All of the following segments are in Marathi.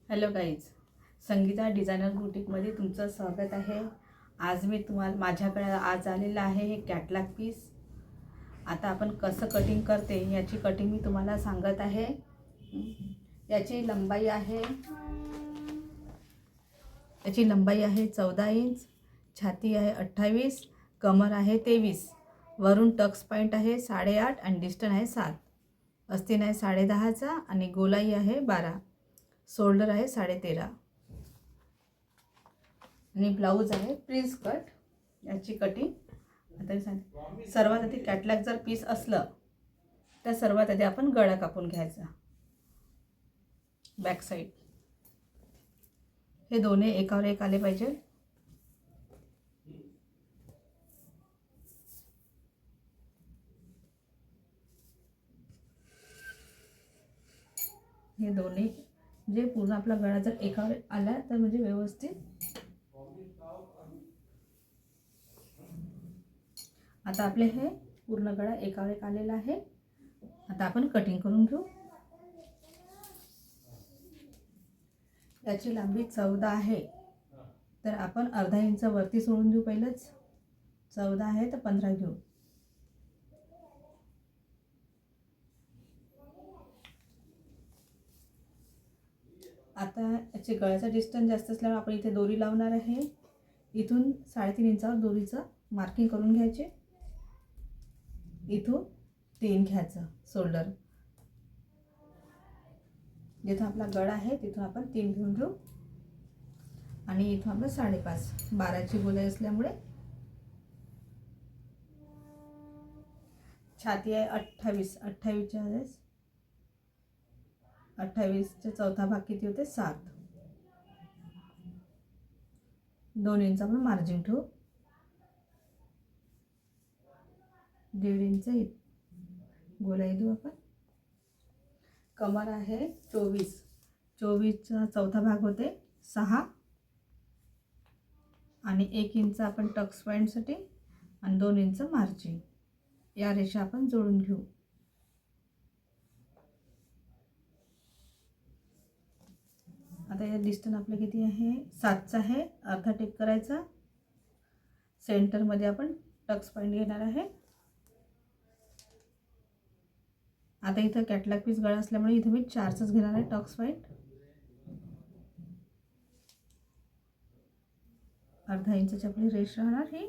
हॅलो गाईज, संगीता डिझायनर बुटीकमध्ये तुमचं स्वागत आहे. आज मी तुम्हाला माझ्याकडे आज आलेलं आहे हे कॅटलॉग पीस. आता आपण कसं कटिंग करते याची कटिंग मी तुम्हाला सांगत आहे. याची लंबाई आहे 14 इंच, छाती आहे 28, कमर आहे 23, वरून टक्स पॉईंट आहे 8.5 आणि डिस्टन आहे 7, अस्तीन आहे 10.5चा आणि गोलाई आहे 12, शोल्डर आहे 13.5 आणि ब्लाऊज आहे प्रिन्स कट. याची कटिंग आता सांग. सर्वात आधी कॅटलॉग जर पीस असलं तर सर्वात आधी आपण गळा कापून घ्यायचा. बॅक साईड हे दोन्ही एकावर एक आले पाहिजे. हे दोन्ही म्हणजे पूर्ण आपला गळा जर एकावर आला तर म्हणजे व्यवस्थित. आता आपले हे पूर्ण गळा एकावर एक आलेला आहे. आता आपण कटिंग करून घेऊ. याची लांबी 14 आहे, तर आपण अर्धा इंच वरती सोडून देऊ. पहिलंच 14 आहे तर 15 घेऊ. आता याचे गळ्याचा डिस्टन्स जास्त असल्यामुळे आपण इथे दोरी लावणार आहे. इथून 3.5 इंचावर दोरीचं मार्किंग करून घ्यायचे. इथून 3 घ्यायचं शोल्डर. जिथं आपला गळा आहे तिथून आपण 3 घेऊन घेऊ आणि इथून आपलं 5.5. 12ची गोलाई असल्यामुळे छाती आहे 28. 28च्या वेळेस 28चा चौथा भाग किती होते? 7. 2 इंच आपण मार्जिन ठेवू. 1.5 इंच गोलाई देऊ आपण. कमर आहे 24. 24चा चौथा भाग होते 6 आणि 1 इंच आपण टक्स पॉईंटसाठी आणि 2 इंच मार्जिन. या रेषा आपण जोडून घेऊ. आता या डिस्टन्स आपलं किती आहे? 7चा आहे. अर्धा टेप करायचा. सेंटरमध्ये आपण टक्स पॉईंट घेणार आहे. आता इथं कॅटलॉग पीस गळा असल्यामुळे इथं मी 4चाच घेणार आहे टक्स पॉईंट. अर्धा इंचची आपली रेष राहणार ही.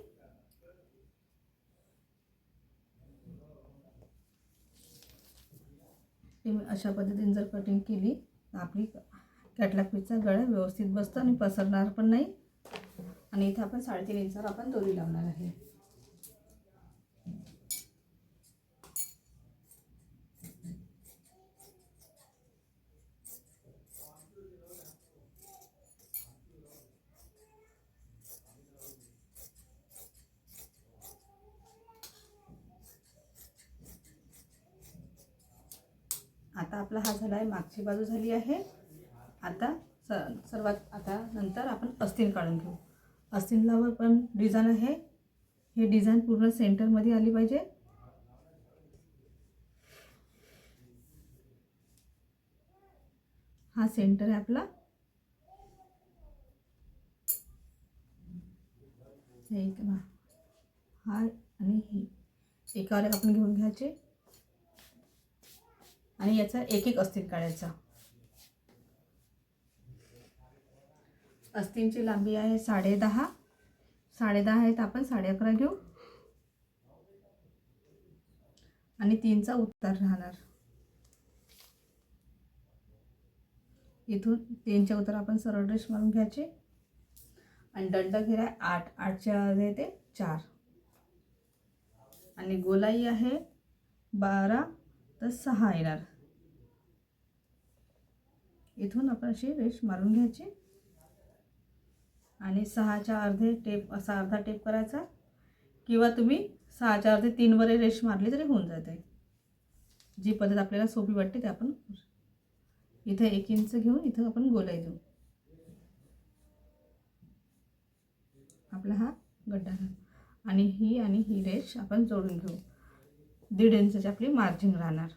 अशा पद्धतीने जर कटिंग केली तर आपली कॅटलॉग पीसचा गळा व्यवस्थित बसतो आणि पसरणार पण नाही. आणि इथं आपण 3.5 इंचावर आपण दोरी लावणार आहे. आता आपला हा झाला आहे, मागची बाजू झाली आहे. आता नंतर आपण अस्तीन काढून घेऊ. अस्तीनलावर पण डिझाईन आहे. हे डिझाईन पूर्ण सेंटरमध्ये आली पाहिजे. हा सेंटर आहे आपला. हा आणि ही एकावर एक आपण घेऊन घ्यायचे आणि याचा एक एक अस्तीन काढायचा. अस्तीनची लांबी आहे 10.5. 10.5 आहे तर आपण 11.5 घेऊ आणि 3चा उतार राहणार. इथून 3च्या उतार आपण सरळ रेष मारून घ्यायचे आणि दंड घेरा 8. 8च्या आहे ते 4 आणि गोलाई आहे 12 तर 6 येणार. इथून आपण अशी रेष मारून घ्यायची आणि 6च्या अर्धे टेप असा अर्धा टेप करायचा, किंवा तुम्ही 6च्या अर्धे 3 वर रेष मारली तरी होऊन जाते. जी पद्धत आपल्याला सोपी वाटते ते आपण. इथे 1 इंच घेऊन इथं आपण गोलाई देऊ. आपला हा गड्डा आणि ही रेष आपण जोडून घेऊ. 1.5 इंचची आपली मार्जिन राहणार.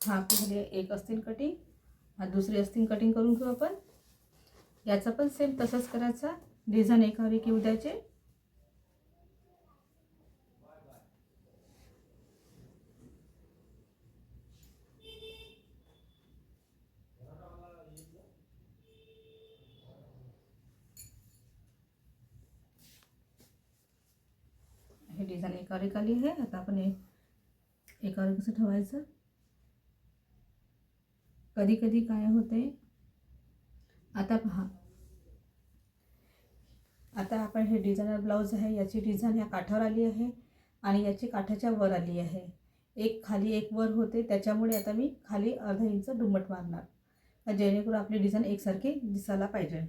हा आपली झाली एक अस्तीन कटिंग. हा दुसरी अस्तीन कटिंग करून घेऊ आपण. याचा पण सेम तसंच करायचा, डिझाईन एकावर एक येऊ द्यायचे. हे डिझाईन एकावर एक आली आहे. आता आपण एकावर कसं ठेवायचं. कधी कधी काय होते, आता पहा, आता आपण हे डिझायनर ब्लाऊज आहे, याची डिझाईन या काठावर आली आहे आणि याची काठाच्या वर आली आहे. एक खाली एक वर होते, त्याच्यामुळे आता मी खाली अर्धा इंच दुमट मारणार, जेणेकरून आपली डिझाईन एकसारखी दिसायला पाहिजे.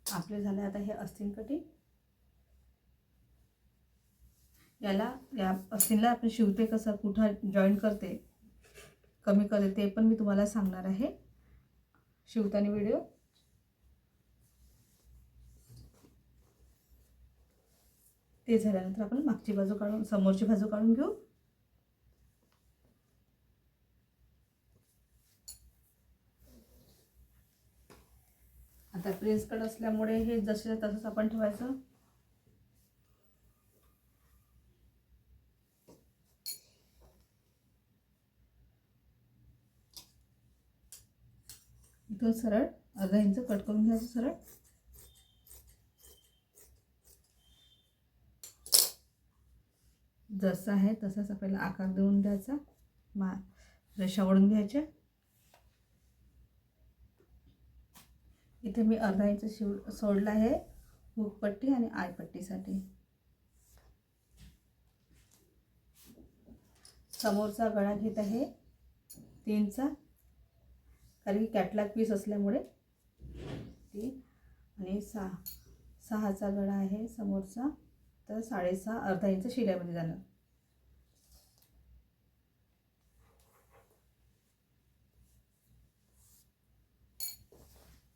आपले झाले आता हे अस्तीन कटिंग. या अस्तीनला आपण शिवते कसं, कुठं जॉईन करते, कमी करते, ते पण मी तुम्हाला सांगणार आहे शिवताना व्हिडिओ. ते झाल्यानंतर आपण मागची बाजू काढून समोरची बाजू काढून घेऊ. आता प्रिन्स कट असल्यामुळे हे जसे तसंच आपण ठेवायचं. इथून सरळ अर्धा इंच कट करून घ्यायचं सरळ. जसं आहे तसाच आपल्याला आकार देऊन द्यायचा. रेषा ओढून घ्यायच्या. इथे मी अर्धा इंच सोडला आहे हुक पट्टी आणि आय पट्टीसाठी. समोरचा गळा घेत आहे 3चा, कारण की कॅटलॉग पीस असल्यामुळे 3 आणि 6चा गळा आहे समोरचा, तर 6.5 अर्धा इंच शिऱ्यामध्ये जाणार.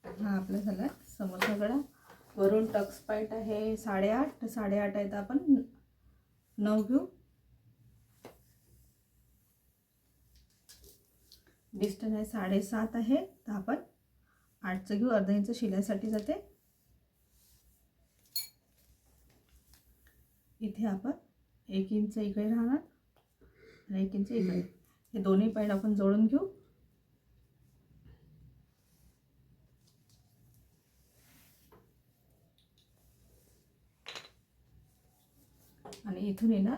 हा आपला झाला समोरचा गळा. वरून टक्स पॉइंट आहे 8.5, 8.5 आहे तर आपण 9 घेऊ. डिस्टन्स आहे 7.5 आहे, तर आपण 8चं घेऊ. अर्धा इंच शिलाईसाठी जाते. इथे आपण 1 इंच इकडे राहणार आणि 1 इंच इकडे. हे दोन्ही पॉइंट आपण जोडून घेऊ. आणि इथून येणार,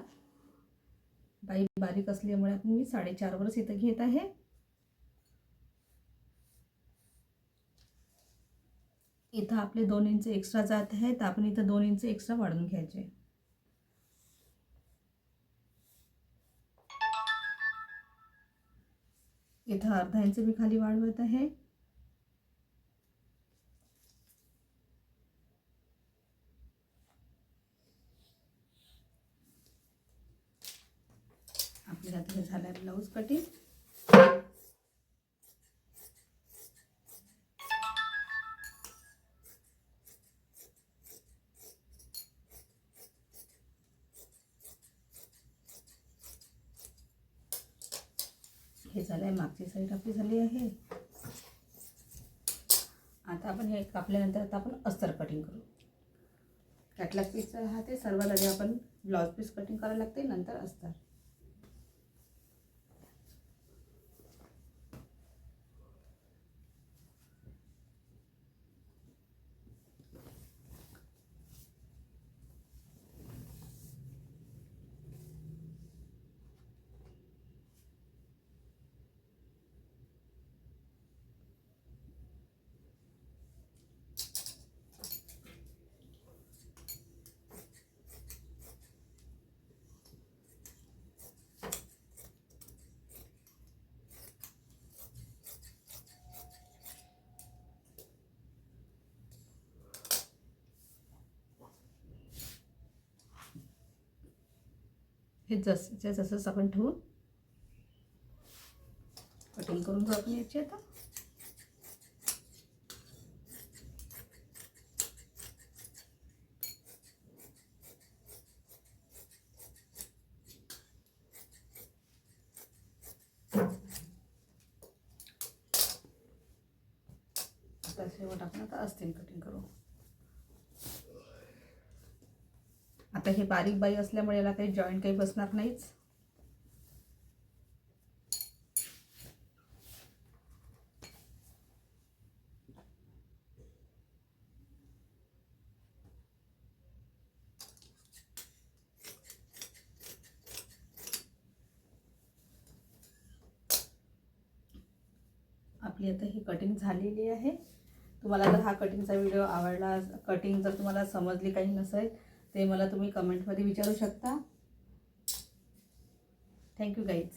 बाई बारीक असल्यामुळे आपण मी 4.5 वरच इथं घेत आहे. इथं आपले 2 इंच एक्स्ट्रा जात आहे, तर आपण इथं 2 इंच एक्स्ट्रा वाढवून घ्यायचे. इथं अर्धा इंच मी खाली वाढवत आहे. आपल्याला आता हे झालं ब्लाऊज कटिंग. हे झालं आहे, मागची साईड आपली झाली आहे. आता आपण हे कापल्यानंतर आता आपण अस्तर कटिंग करू. कॅटलॉग पीस राहते, सर्वात आधी आपण ब्लाऊज पीस कटिंग करायला लागते, नंतर अस्तर. हे जसंच्या तसंच आपण ठेवून कटिंग करून घेऊ आपण याची. आता शेवट आपण आता अस्तीन कटिंग करू. आता हे बारीक बाई असल्यामुळे याला काही जॉईंट काही बसणार नाहीच. आपली आता ही कटिंग झालेली आहे. तुम्हाला जर हा कटिंगचा व्हिडिओ आवडला, कटिंग जर तुम्हाला समजली काही नसेल ते मला तुम्ही कमेंटमध्ये विचारू शकता. Thank you guys.